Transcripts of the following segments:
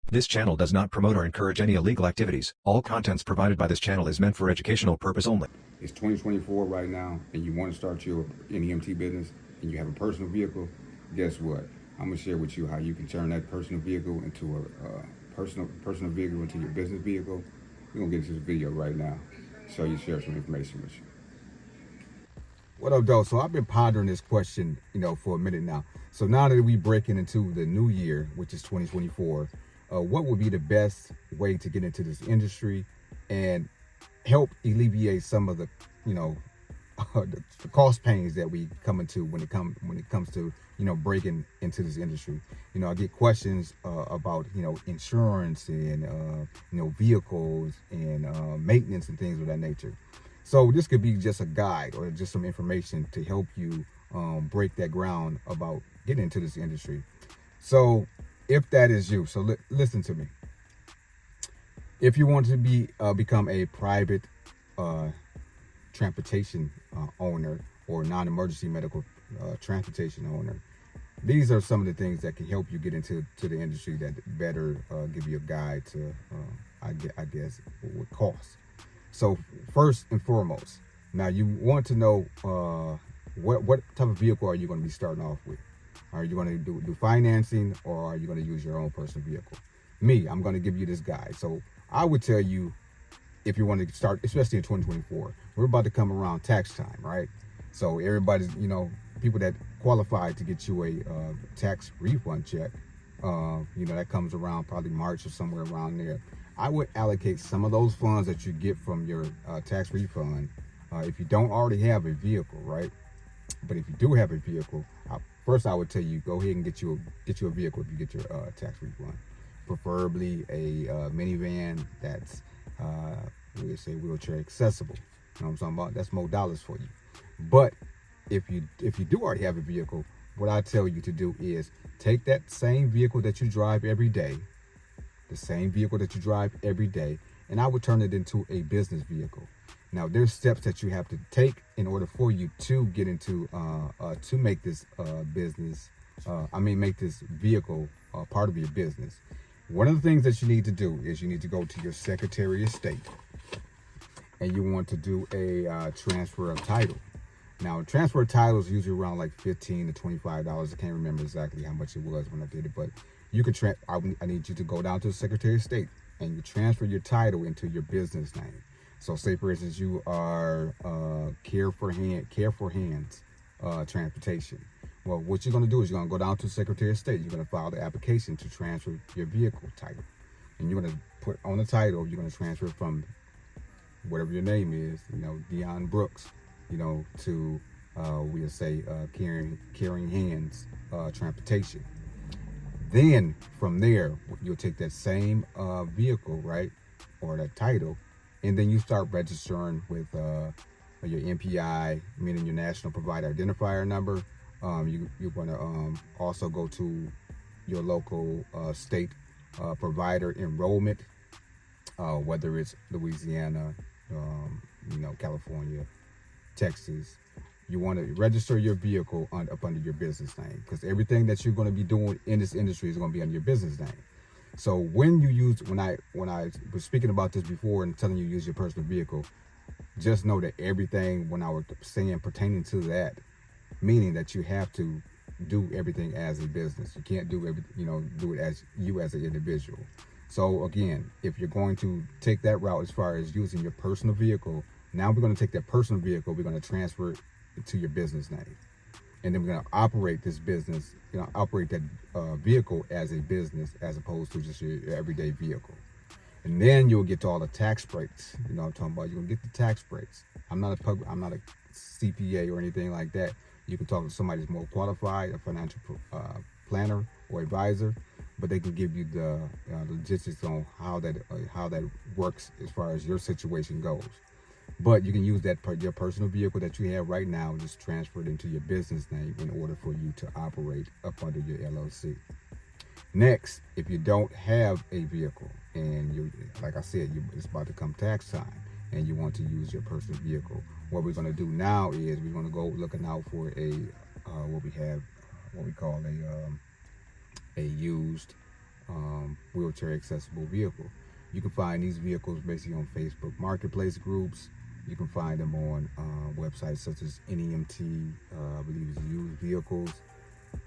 This channel does not promote or encourage any illegal activities. All contents provided by this channel is meant for educational purpose only. It's 2024 right now, and you want to start your NEMT business, and you have a personal vehicle. Guess what? I'm gonna share with you how you can turn that personal vehicle into a personal vehicle into your business vehicle. We're gonna get into this video right now, show you, share some information with you. What up, though? So I've been pondering this question, for a minute now. So now that we breaking into the new year, which is 2024, what would be the best way to get into this industry and help alleviate some of the, the cost pains that we come into when it comes to, breaking into this industry. I get questions about, insurance and, vehicles and maintenance and things of that nature. So this could be just a guide or just some information to help you break that ground about getting into this industry. So if that is you, so listen to me. If you want to become a private transportation owner or non-emergency medical transportation owner, these are some of the things that can help you get into the industry that better give you a guide to, I guess, what costs. So first and foremost, now you want to know what type of vehicle are you going to be starting off with? Are you going to do financing, or are you going to use your own personal vehicle? I'm going to give you this guide. So I would tell you, if you want to start, especially in 2024, we're about to come around tax time, right? So everybody's, people that qualify to get you a tax refund check, that comes around probably March or somewhere around there. I would allocate some of those funds that you get from your tax refund if you don't already have a vehicle, right? But if you do have a vehicle, first I would tell you, go ahead and get you a vehicle if you get your tax refund. Preferably a minivan that's we say wheelchair accessible. You know what I'm talking about? That's more dollars for you. But if you do already have a vehicle, what I tell you to do is take that same vehicle that you drive every day, and I would turn it into a business vehicle. Now, there's steps that you have to take in order for you to get into, to make this make this vehicle part of your business. One of the things that you need to do is you need to go to your Secretary of State, and you want to do a transfer of title. Now, transfer of title is usually around like $15 to $25. I can't remember exactly how much it was when I did it, but you can I need you to go down to the Secretary of State and you transfer your title into your business name. So say, for instance, you are Care for Hands Transportation. Well, what you're going to do is you're going to go down to the Secretary of State. You're going to file the application to transfer your vehicle title. And you're going to put on the title, you're going to transfer from whatever your name is, Dion Brooks, to, we'll say, Caring Hands Transportation. Then from there, you'll take that same vehicle, right, or that title, and then you start registering with your NPI, meaning your National Provider Identifier Number. You're going to also go to your local state provider enrollment, whether it's Louisiana, California, Texas. You want to register your vehicle up under your business name, because everything that you're going to be doing in this industry is going to be under your business name. So when I was speaking about this before and telling you use your personal vehicle, just know that everything, when I was saying pertaining to that, meaning that you have to do everything as a business. You can't do it as you as an individual. So again, if you're going to take that route as far as using your personal vehicle, now we're going to take that personal vehicle, we're going to transfer it to your business name. And then we're going to operate this business, operate that vehicle as a business as opposed to just your everyday vehicle. And then you'll get to all the tax breaks. I'm talking about, you're going to get the tax breaks. I'm not a CPA or anything like that. You can talk to somebody that's more qualified, a financial planner or advisor, but they can give you the logistics on how that works as far as your situation goes. But you can use your personal vehicle that you have right now, just transfer it into your business name in order for you to operate up under your LLC. Next, if you don't have a vehicle and like I said, it's about to come tax time and you want to use your personal vehicle, what we're going to do now is we're going to go looking out for what we call a used wheelchair accessible vehicle. You can find these vehicles basically on Facebook Marketplace groups. You can find them on websites such as Nemt, I believe it's used vehicles.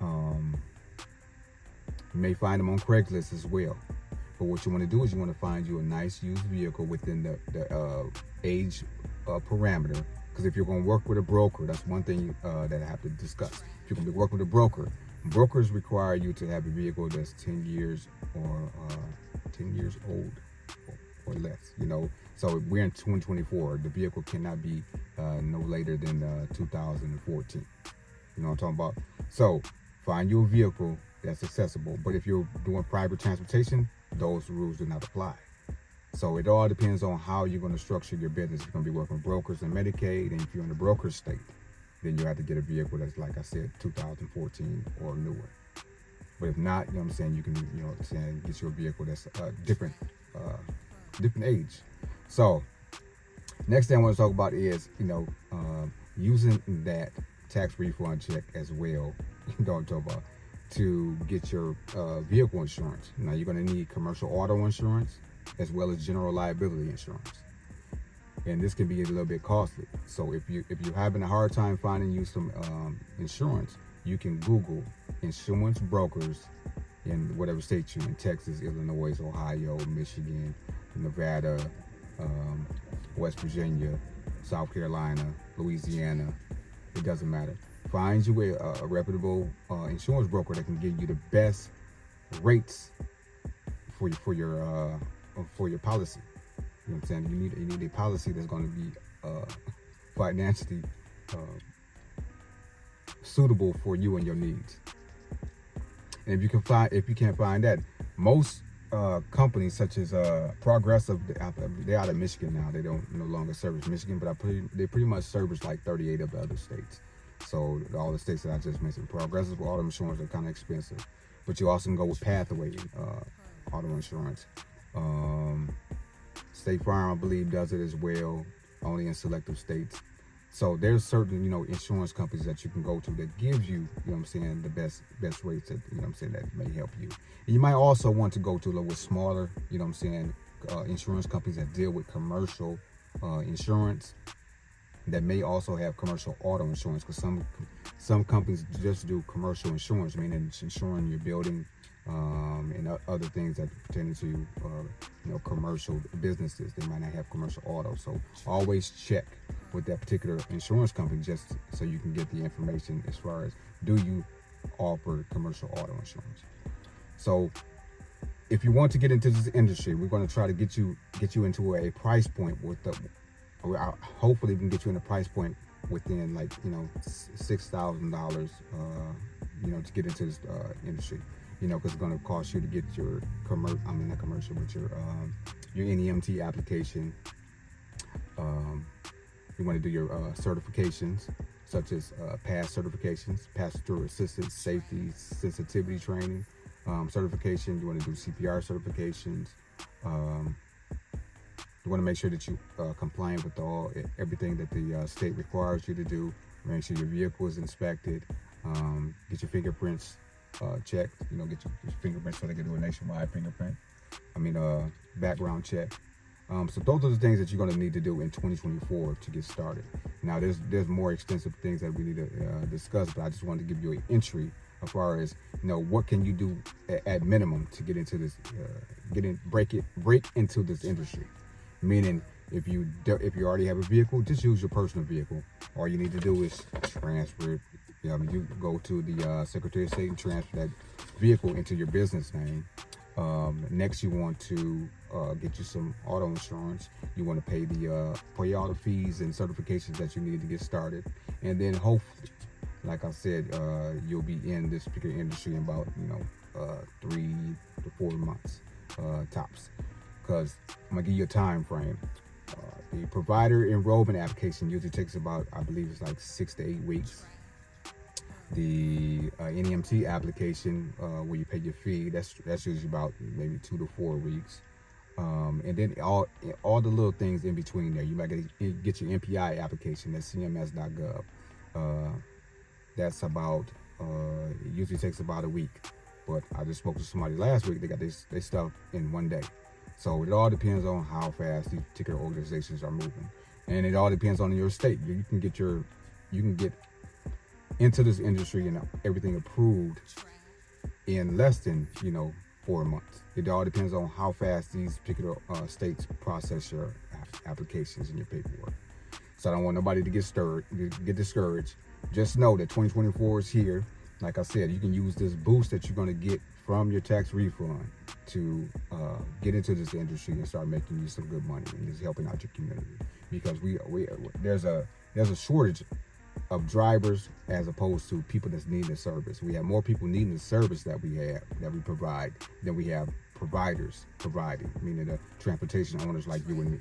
You may find them on Craigslist as well. But what you want to do is you want to find you a nice used vehicle within the age parameter. Because if you're going to work with a broker, that's one thing that I have to discuss. If you're going to be working with a broker, brokers require you to have a vehicle that's 10 years or 10 years old or less. So we're in 2024. The vehicle cannot be no later than 2014. You know what I'm talking about? So find you a vehicle that's accessible. But if you're doing private transportation, those rules do not apply. So it all depends on how you're going to structure your business. You're going to be working with brokers and Medicaid, and if you're in the broker state, then you have to get a vehicle that's, like I said, 2014 or newer. But if not, you know what I'm saying, you can, get your vehicle that's different age. So next thing I want to talk about is, using that tax refund check as well. To get your vehicle insurance. Now you're going to need commercial auto insurance as well as general liability insurance, and this can be a little bit costly. So if you're having a hard time finding you some insurance, you can Google insurance brokers in whatever state you're in: Texas, Illinois, Ohio, Michigan, Nevada, West Virginia, South Carolina, Louisiana. It doesn't matter. Find you a reputable insurance broker that can give you the best rates for your policy. You know what I'm saying? You need a policy that's going to be financially suitable for you and your needs. And if you can't find that, most companies such as Progressive, they're out of Michigan now. They don't no longer service Michigan, but they pretty much service like 38 of the other states. So all the states that I just mentioned, Progressive auto insurance are kind of expensive, but you also can go with Pathway auto insurance. State Farm, I believe, does it as well, only in selective states. So there's certain, insurance companies that you can go to that gives you, the best rates that, that may help you. And you might also want to go to a little bit smaller, insurance companies that deal with commercial insurance, that may also have commercial auto insurance, because some companies just do commercial insurance, meaning it's insuring your building and other things that pertain to commercial businesses. They might not have commercial auto, so always check with that particular insurance company just so you can get the information as far as, do you offer commercial auto insurance. So if you want to get into this industry, we're going to try to get you into a price point with hopefully we can get you in a price point within $6,000 to get into this industry, because it's going to cost you to get your your NEMT application. You want to do your certifications such as PASS certifications, passenger assistance, safety, sensitivity training certification. You want to do CPR certifications. You want to make sure that you compliant with everything that the state requires you to do. Make sure your vehicle is inspected. Get your fingerprints checked. Get your fingerprints so they can do a nationwide background check. So those are the things that you're going to need to do in 2024 to get started. Now there's more extensive things that we need to discuss, but I just wanted to give you an entry as far as what can you do at minimum to get into this, break into this industry. Meaning, if you already have a vehicle, just use your personal vehicle. All you need to do is transfer it. You go to the Secretary of State and transfer that vehicle into your business name. Next, you want to get you some auto insurance. You want to pay all the fees and certifications that you need to get started, and then hopefully, like I said, you'll be in this particular industry in about 3 to 4 months tops. Because I'm gonna give you a time frame. The provider enrollment application usually takes about, I believe it's like 6 to 8 weeks. The NEMT application, where you pay your fee, that's usually about maybe 2 to 4 weeks. And then all the little things in between there. You might get your MPI application, that's cms.gov. That's about, it usually takes about a week. But I just spoke to somebody last week. They got their stuff in 1 day. So it all depends on how fast these particular organizations are moving, and it all depends on your state. You can get into this industry and everything approved in less than 4 months. It all depends on how fast these particular states process your applications and your paperwork. So I don't want nobody to get discouraged. Just know that 2024 is here. Like I said, you can use this boost that you're going to get from your tax refund to get into this industry and start making you some good money and just helping out your community. Because there's a shortage of drivers as opposed to people that's needing the service. We have more people needing the service that we provide than we have providers providing, meaning the transportation owners like you and me.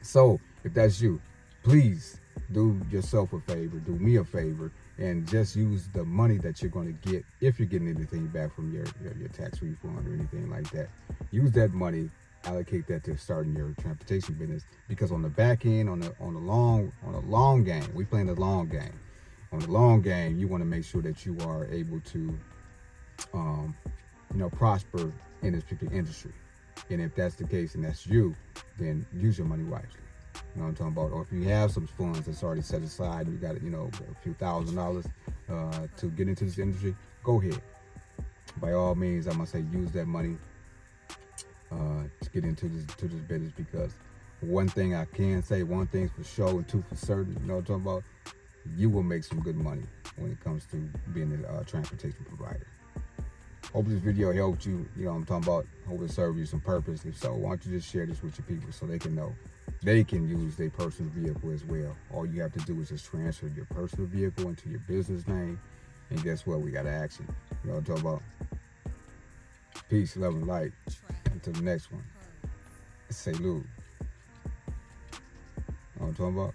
So if that's you, please do yourself a favor, do me a favor, and just use the money that you're going to get, if you're getting anything back from your tax refund or anything like that. Use that money, allocate that to starting your transportation business, because on the back end, on the long game, we playing the long game. On the long game, you want to make sure that you are able to prosper in this particular industry. And if that's the case and that's you, then use your money wisely. You know what I'm talking about? Or if you have some funds that's already set aside and you got a few $1,000s to get into this industry, go ahead. By all means, I'm gonna say use that money to get into this business, because one thing I can say, one thing's for sure and two for certain, you know what I'm talking about? You will make some good money when it comes to being a transportation provider. Hope this video helped you, you know what I'm talking about. Hope it served you some purpose. If so, why don't you just share this with your people so they can know they can use their personal vehicle as well. All you have to do is just transfer your personal vehicle into your business name, and guess what? We got action. You know what I'm talking about? Peace, love, and light. Until the next one. Salute. You know what I'm talking about?